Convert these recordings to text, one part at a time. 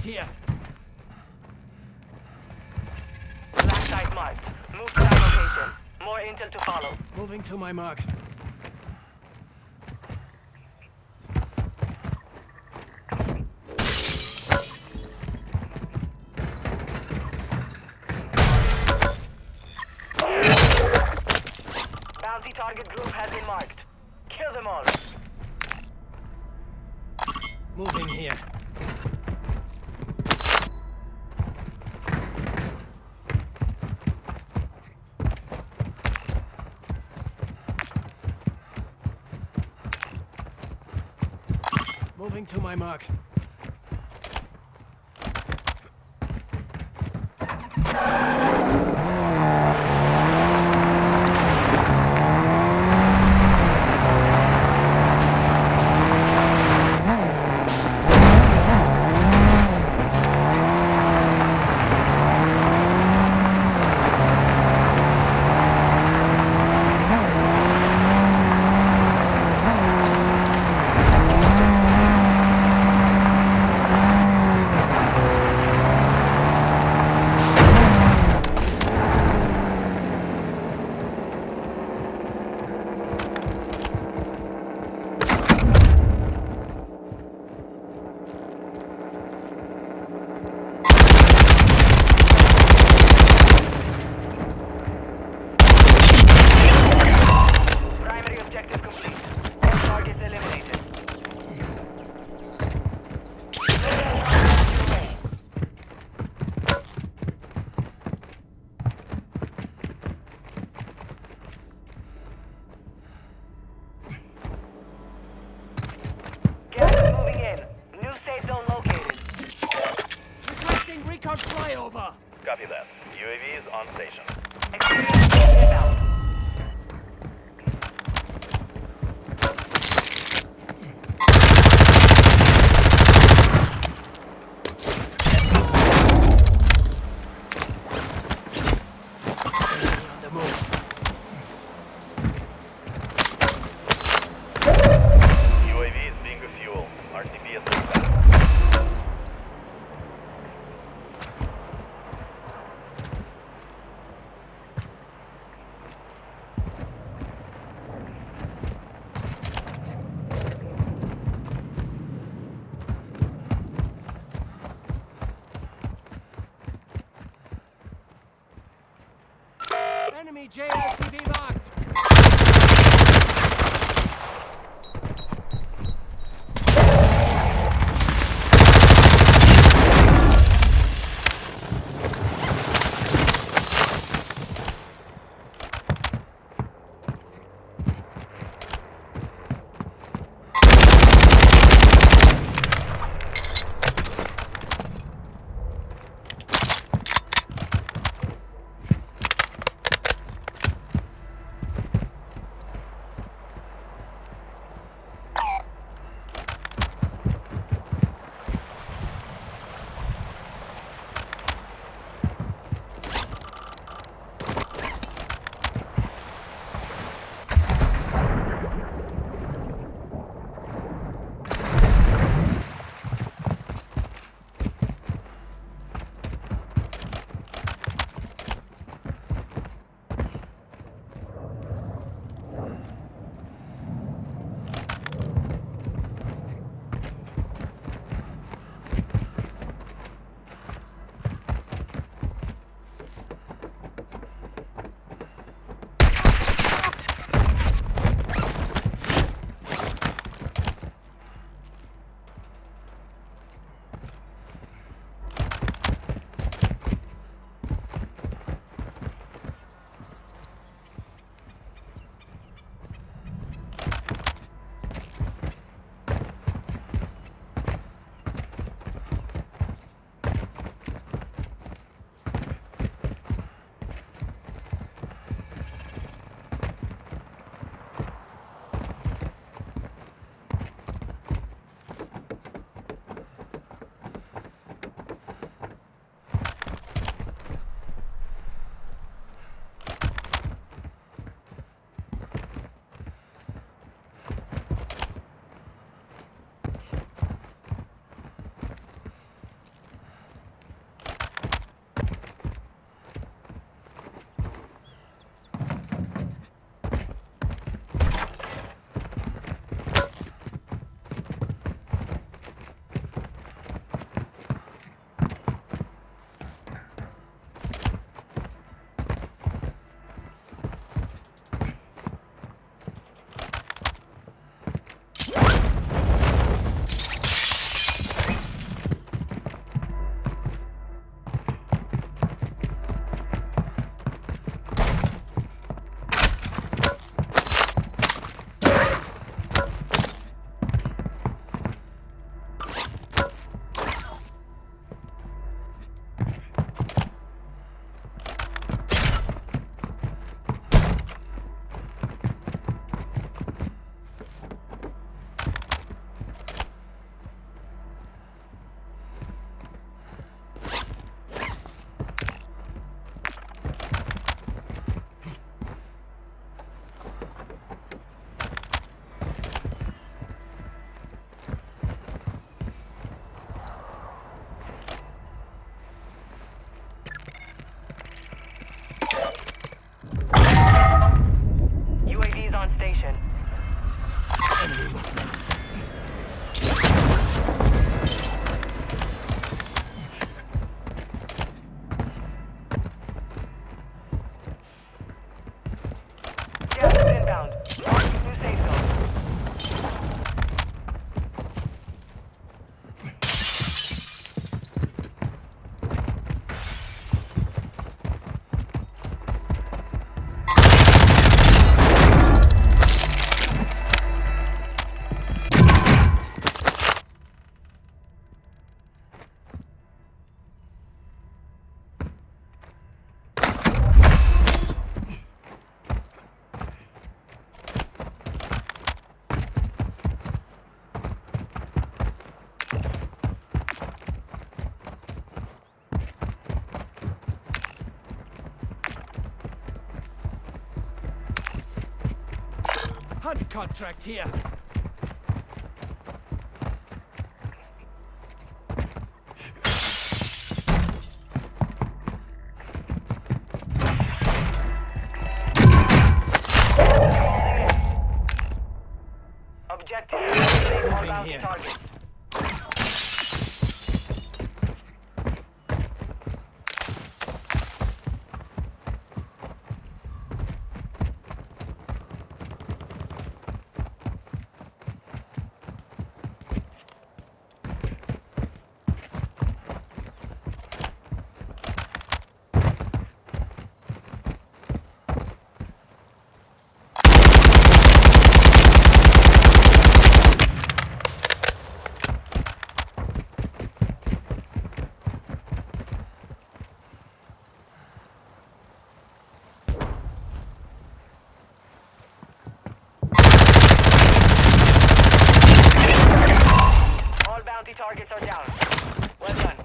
here. Black site marked. Move to that location. More intel to follow. Moving to my mark. Bounty target group has been marked. Kill them all. Moving here. Moving to my mark. Primary objective complete. All targets eliminated. Gas is moving in. New safe zone located. Requesting recon flyover. Copy that. UAV is on station. Experience inbound. Enemy on the move. UAV is being refueled. RTB is dispatched. Enemy JLTV marked. Hunt contract here. Objective. All Moving bounty here. targets. All bounty targets are down. Well done.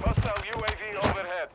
Hostile UAV overhead.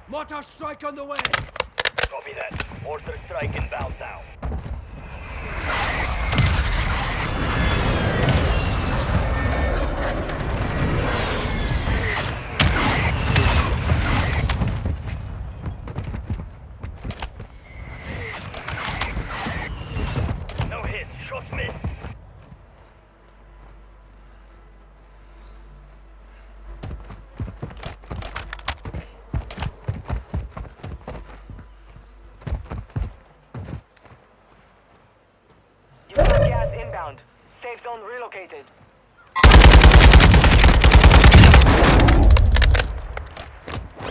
Mortar strike on the way. Copy that. Mortar strike inbound now. No hits. Shots missed. You got gas inbound. Safe zone relocated.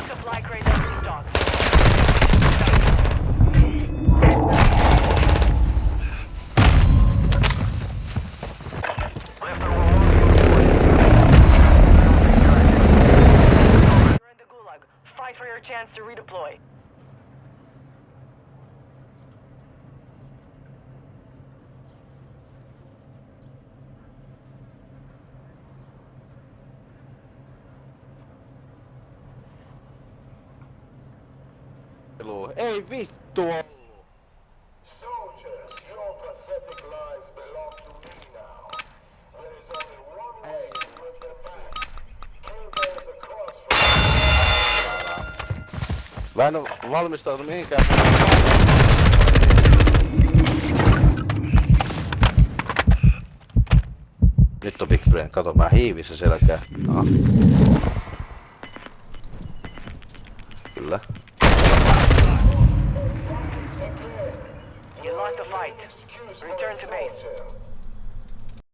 Supply crate are restocked. You're in the gulag. Fight for your chance to redeploy. Ei vittu ollut. Soldiers, your pathetic lives belong to me now. There is only one way to win them back. Kill those across from Mä en oo valmistautunut mihinkään. Nyt on Big Brain. Kato, mä hiivissä selkää. Aha. Kyllä. You lost the fight. excuse Return for to a base. soldier.